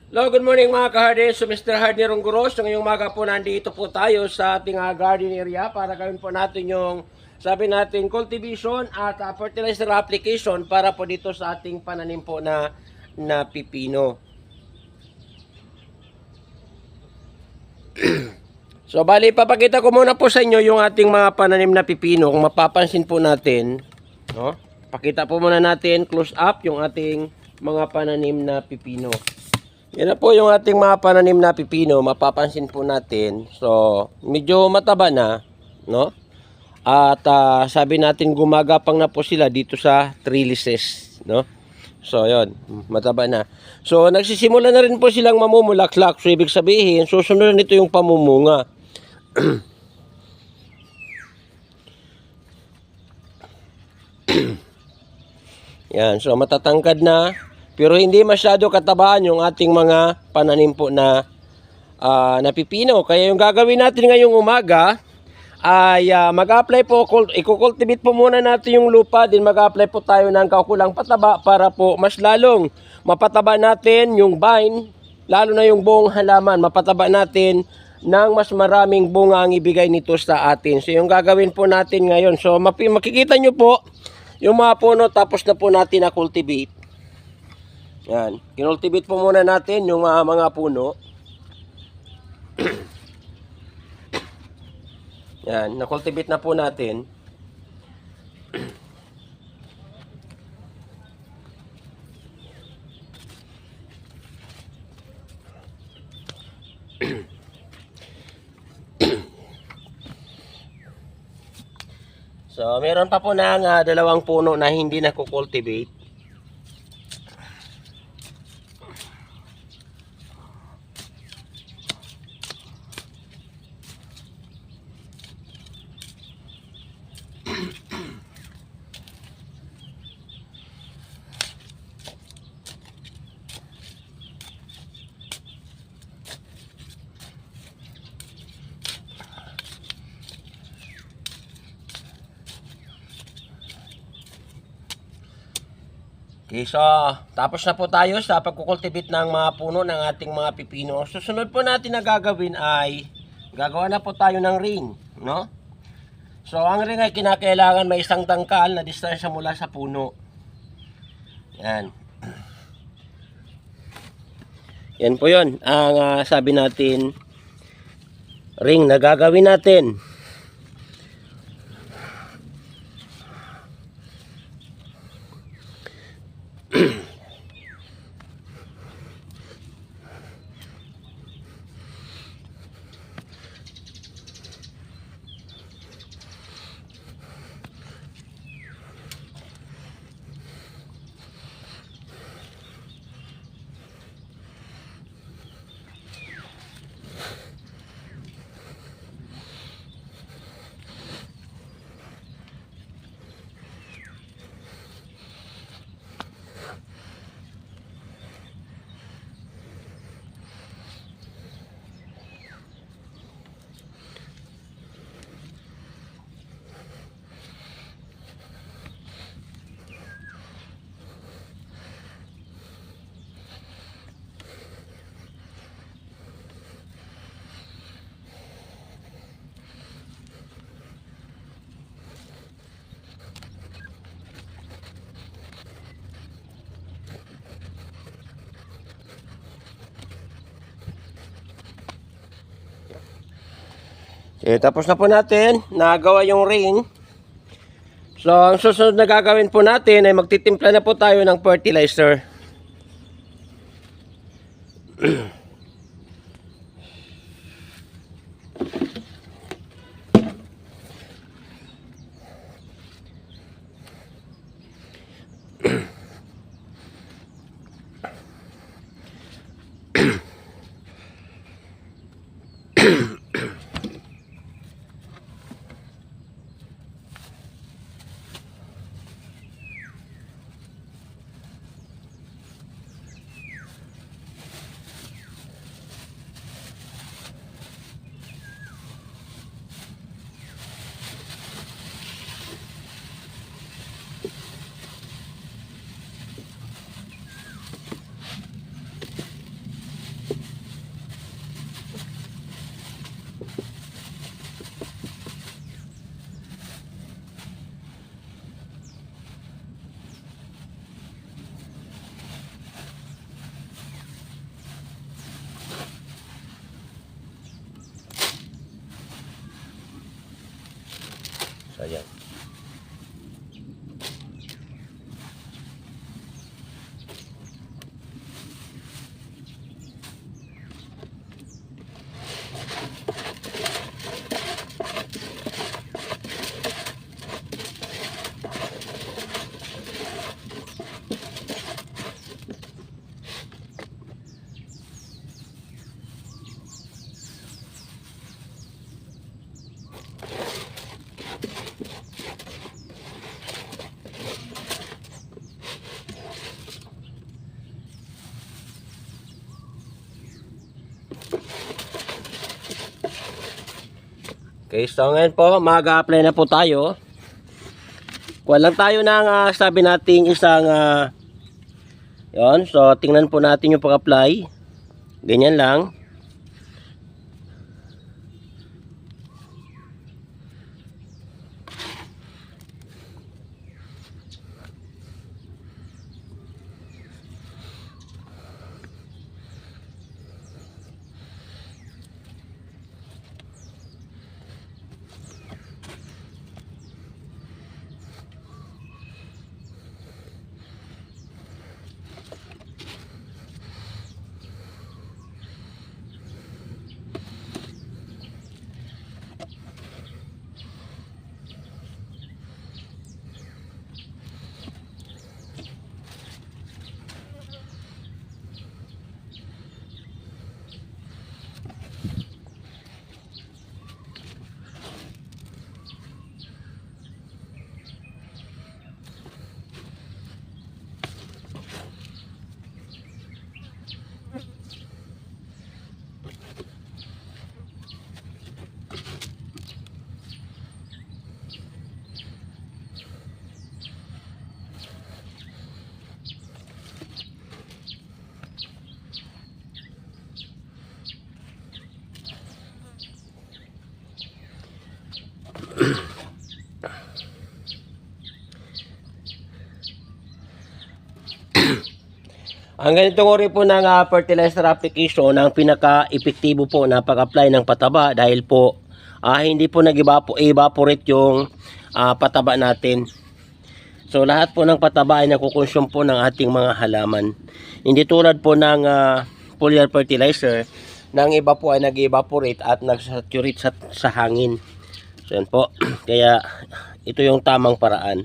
Hello, good morning mga ka-hardin. So Mr. Hardin Ronggoros, so ngayong umaga po nandito po tayo sa ating garden area para gawin po natin yung sabi natin cultivation at fertilizer application para po dito sa ating pananim po na pipino. So bali papakita ko muna po sa inyo yung ating mga pananim na pipino. Kung mapapansin po natin, no? Pakita po muna natin close up yung ating mga pananim na pipino. Yan na po yung ating mga pananim na pipino, mapapansin po natin. So, medyo mataba na, no? At sabi natin gumagapang na po sila dito sa trellises, no? So, yon, mataba na. So, nagsisimula na rin po silang mamumulaklak. So, ibig sabihin, susunod nito yung pamumunga. Yan, so matatangkad na. Pero hindi masyado katabaan yung ating mga pananim po na pipino. Kaya yung gagawin natin ngayong umaga ay mag-apply po, i-cultivate po muna natin yung lupa, din mag-apply po tayo ng kaukulang pataba para po mas lalong mapataba natin yung vine, lalo na yung buong halaman, mapataba natin ng mas maraming bunga ang ibigay nito sa atin. So yung gagawin po natin ngayon, so makikita nyo po yung mga puno tapos na po natin na-cultivate. Yan, kinultivate po muna natin yung mga puno. Yan, na-cultivate na po natin. So, meron pa po ng dalawang puno na hindi na-cultivate. Okay, so tapos na po tayo sa pagkukultivate ng mga puno ng ating mga pipino. Susunod po natin na gagawin ay gagawa na po tayo ng ring, no? So ang ring ay kinakailangan may isang tangkal na distansya mula sa puno. Yan. Yan po yun ang sabi natin ring na gagawin natin. Okay, tapos na po natin nagawa yung ring. So, ang susunod na gagawin po natin ay magtitimpla na po tayo ng fertilizer. Ayan. Okay, so ngayon po, mag-apply na po tayo. Kuha lang tayo ng sabi nating isang yon. So tingnan po natin yung pag-apply. Ganyan lang. Ang ganitong uri po ng fertilizer application ang pinaka-epektibo po na pag-apply ng pataba dahil po hindi po nag-evaporate yung pataba natin. So lahat po ng pataba ay nakukonsume po ng ating mga halaman. Hindi tulad po ng foliar fertilizer, nang iba po ay nag-evaporate at nag-saturate sa hangin. So yan po. Kaya ito yung tamang paraan.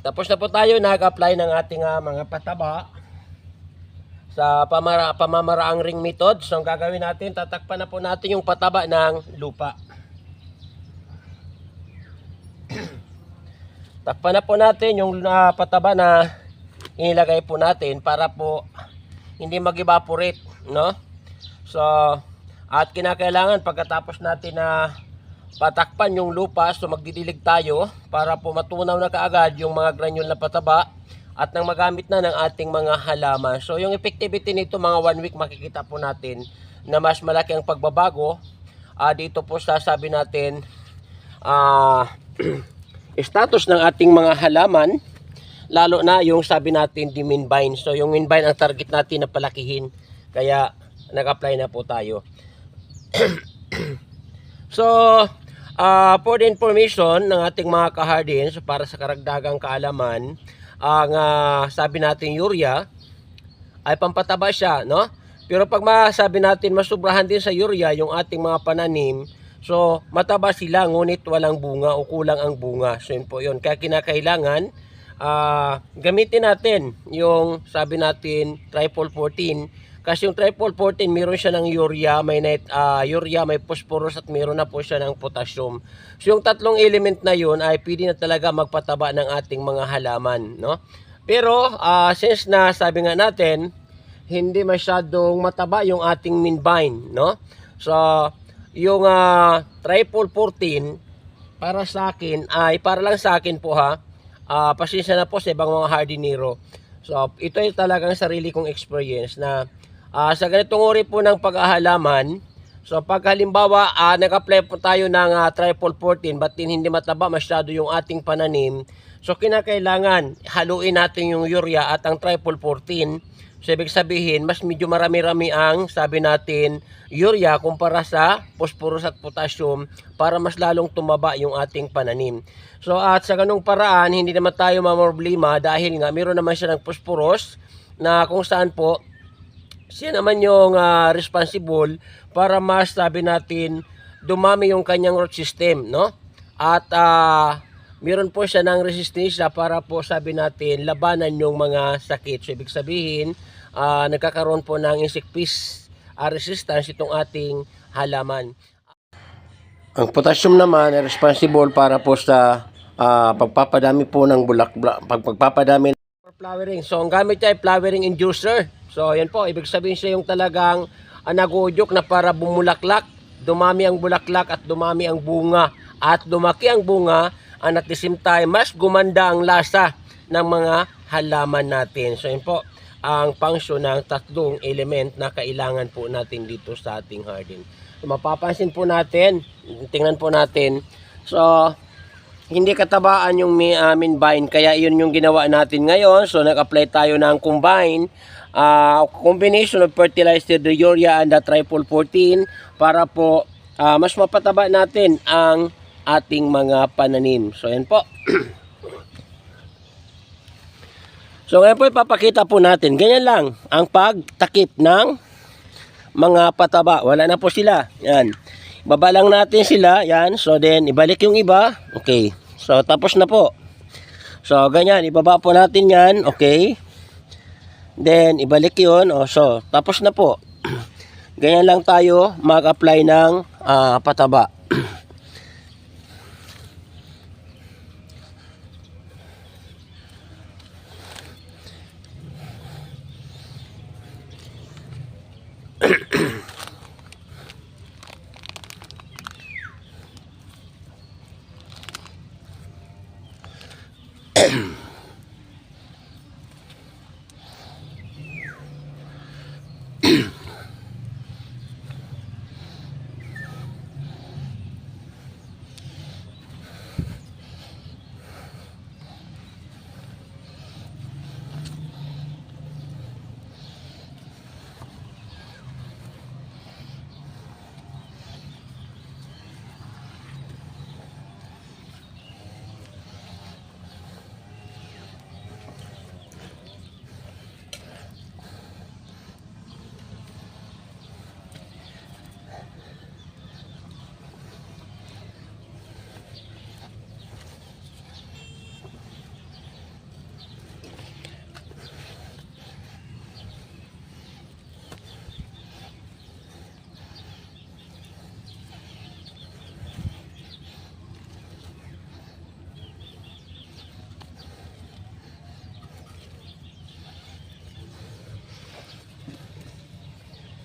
Tapos na po tayo nag-apply ng ating mga pataba sa pamamaraang ring method. So ang gagawin natin, tatakpan na po natin yung pataba ng lupa. Takpan na po natin yung pataba na inilagay po natin para po hindi mag-evaporate, no? So at kinakailangan pagkatapos natin na patakpan yung lupa, so magdidilig tayo para po matunaw na kaagad yung mga granule na pataba at nang magamit na ng ating mga halaman. So yung effectivity nito mga 1 week makikita po natin na mas malaki ang pagbabago. Dito po sasabi natin status ng ating mga halaman lalo na yung sabi natin di mean vine. So yung mean vine ang target natin na palakihin. Kaya nag-apply na po tayo. So for the information ng ating mga ka-hardins, para sa karagdagang kaalaman, ang sabi natin urea ay pampataba siya, no? Pero pag masabi natin masubrahan din sa urea yung ating mga pananim, so mataba sila ngunit walang bunga o kulang ang bunga. So yun po yun. Kaya kinakailangan gamitin natin yung sabi natin triple 14. Kasi yung triple 14 meron siya ng urea, urea, may phosphorus at meron na po siya ng potassium. So yung tatlong element na yun ay pwede na talaga magpataba ng ating mga halaman, no? Pero since na sabi nga natin, hindi masyadong mataba yung ating mean vine, no? So, yung triple 14 para sa akin ay para lang sa akin po ha. Pasensya na po sa ibang mga hardinero. So, ito ay talagang sarili kong experience na sa ganitong uri po ng pag-ahalaman. So, pag halimbawa nag-apply po tayo ng triple 14 but hindi mataba masyado yung ating pananim, so kinakailangan haluin natin yung urea at ang triple 14. So, ibig sabihin, mas medyo marami-rami ang sabi natin urea kumpara sa phosphorus at potassium para mas lalong tumaba yung ating pananim. So, at sa ganung paraan, hindi naman tayo mamroblema dahil nga meron naman siya ng phosphorus na kung saan po siya naman yung responsible para mas sabi natin dumami yung kanyang root system, no? At meron po siya ng resistensya para po sabi natin labanan yung mga sakit. So ibig sabihin nagkakaroon po ng insect pest resistance itong ating halaman. Ang potassium naman ay responsible para po sa pagpapadami po ng pagpapadami for flowering. So ang gamit niya ay flowering inducer. So yan po, ibig sabihin siya yung talagang nagudyok na para bumulaklak, dumami ang bulaklak at dumami ang bunga at lumaki ang bunga, and at the same time mas gumanda ang lasa ng mga halaman natin. So yun po ang function ng tatlong element na kailangan po natin dito sa ating garden. So mapapansin po natin, tingnan po natin, so hindi katabaan yung mean vine, kaya yun yung ginawa natin ngayon. So nag-apply tayo ng combination of fertilizer, the urea and the triple 14 para po mas mapataba natin ang ating mga pananim. So yan po. So ngayon po ipapakita po natin, ganyan lang ang pagtakip ng mga pataba. Wala na po sila. Yan. Baba lang natin sila. Yan. So then ibalik yung iba. Okay. So tapos na po. So ganyan. Ibaba po natin yan. Okay. Then ibalik yun. So tapos na po. Ganyan lang tayo mag-apply ng pataba.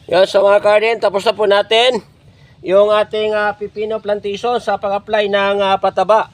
Yan, so mga garden, tapos na po natin yung ating pipino plantation sa pag-apply ng pataba.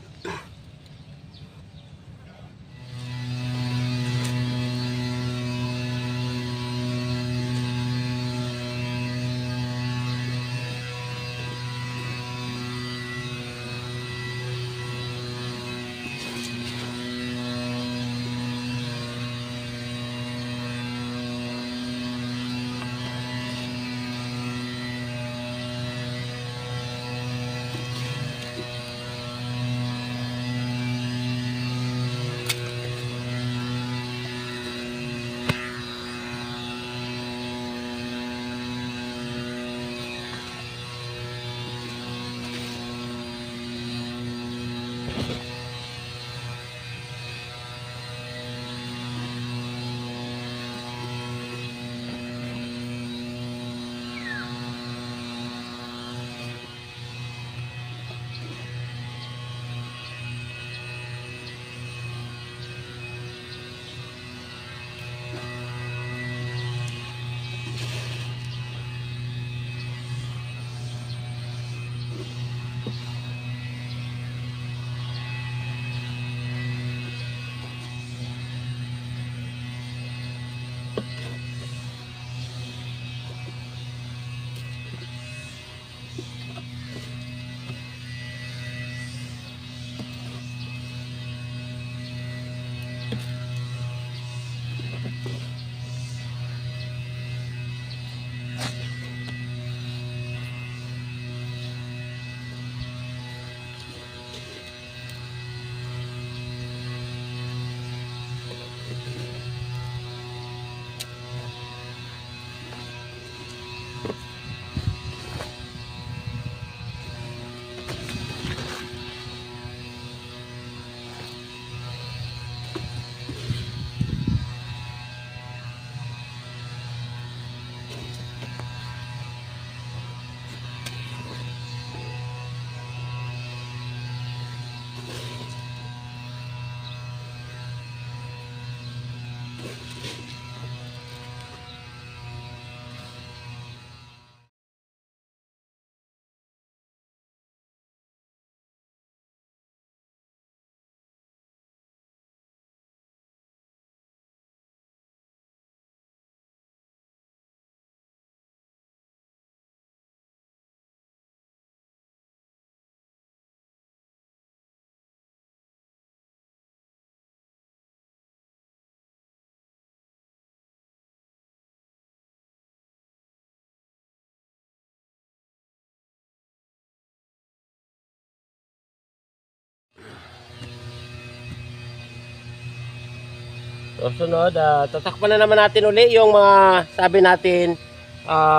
So, sunod, tatakpan na naman natin uli yung mga sabi natin,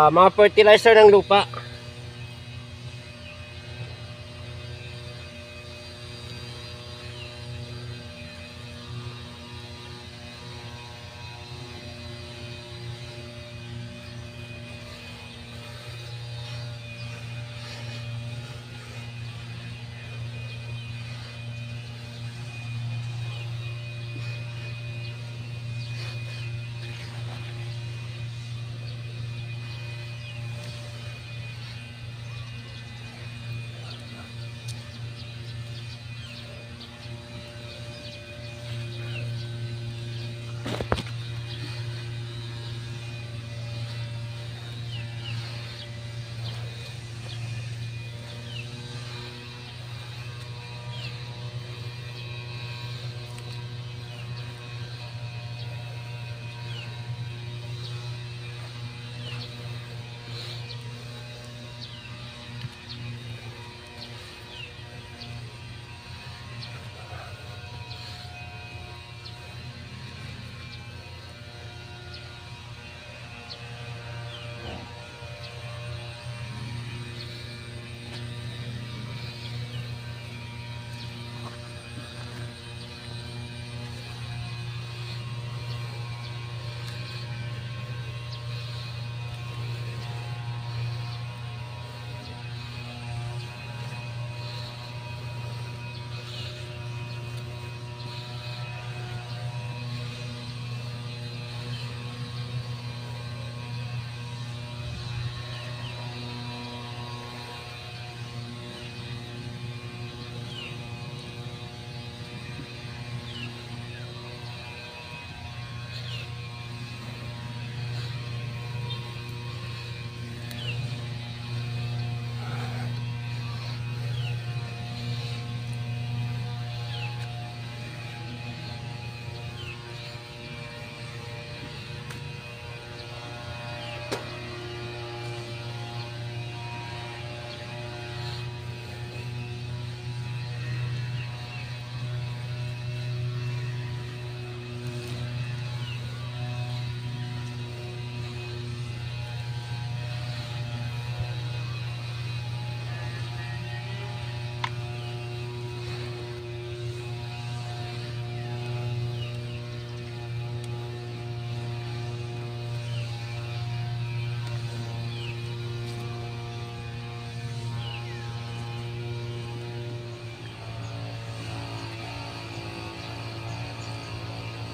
mga fertilizer ng lupa.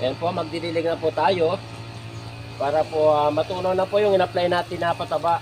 Ayan po, magdidilig na po tayo para po matunaw na po yung in-apply natin na pataba.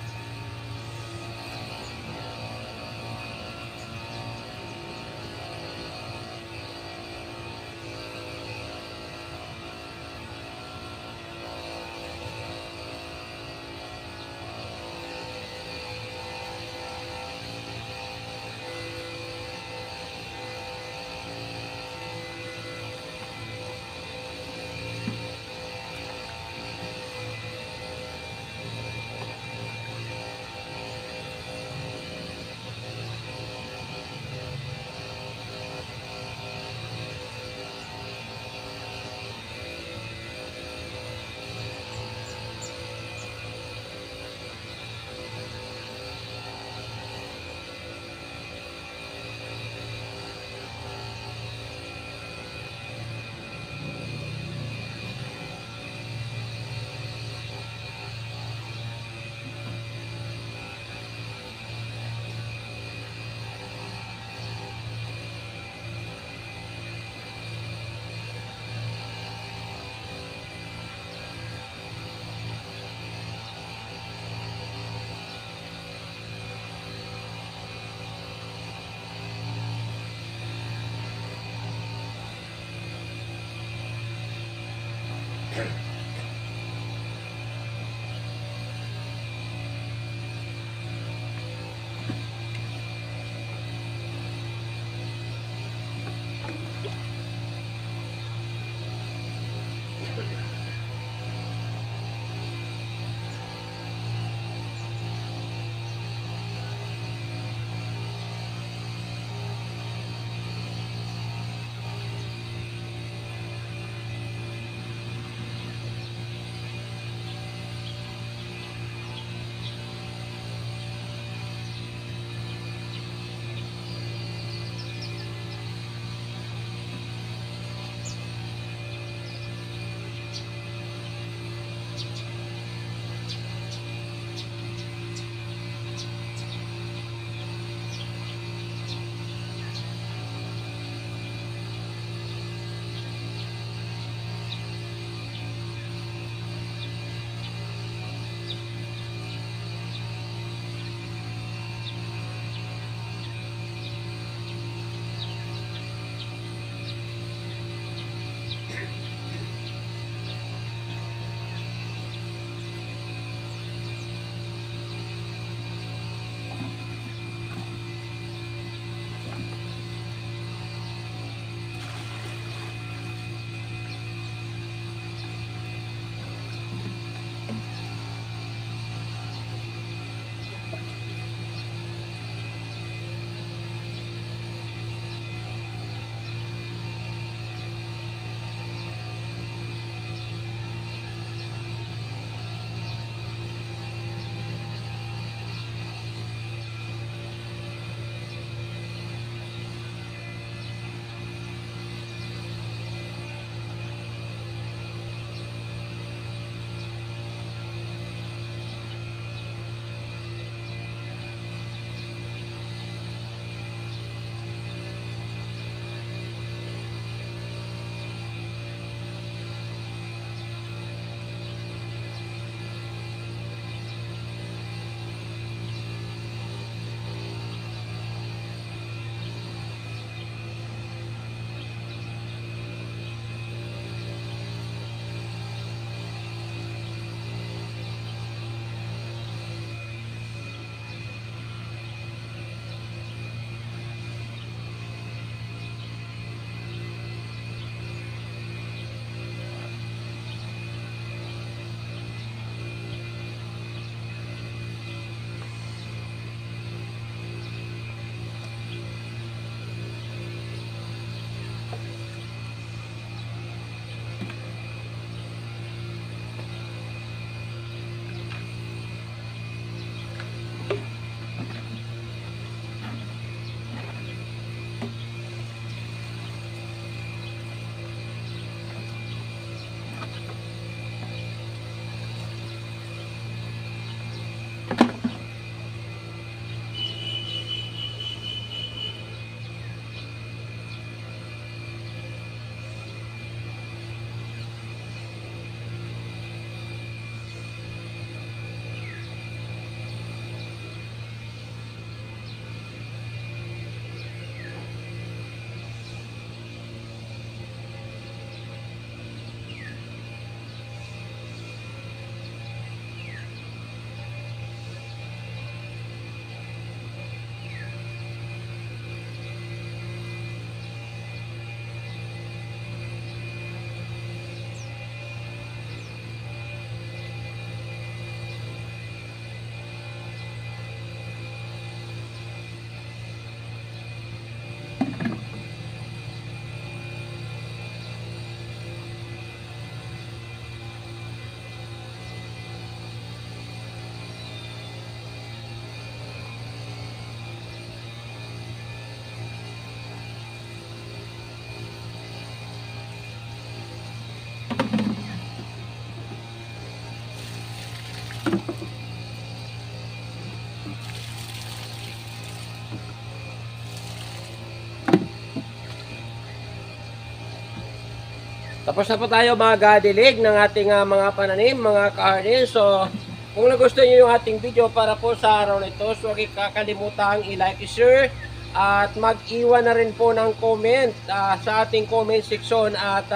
Tapos na po tayo magadilig ng ating mga pananim, mga ka-harden. So, kung nagustuhan niyo yung ating video para po sa araw na ito, so huwag kakalimutang i-like, i-share, at mag-iwan na rin po ng comment sa ating comment section at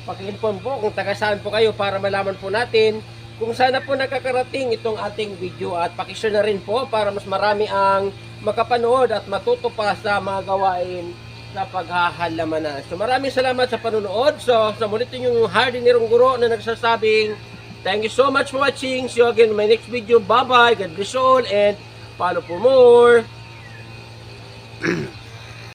paki-inform po kung taga saan po kayo para malaman po natin kung sana po nakakarating itong ating video, at paki-share na rin po para mas marami ang makapanood at matuto pa sa mga gawain sa paghahalaman. So maraming salamat sa panonood. So sa mulit yung hardinerong guro na nagsasabing thank you so much for watching. See you again in my next video. Bye bye. God bless you all and follow for more.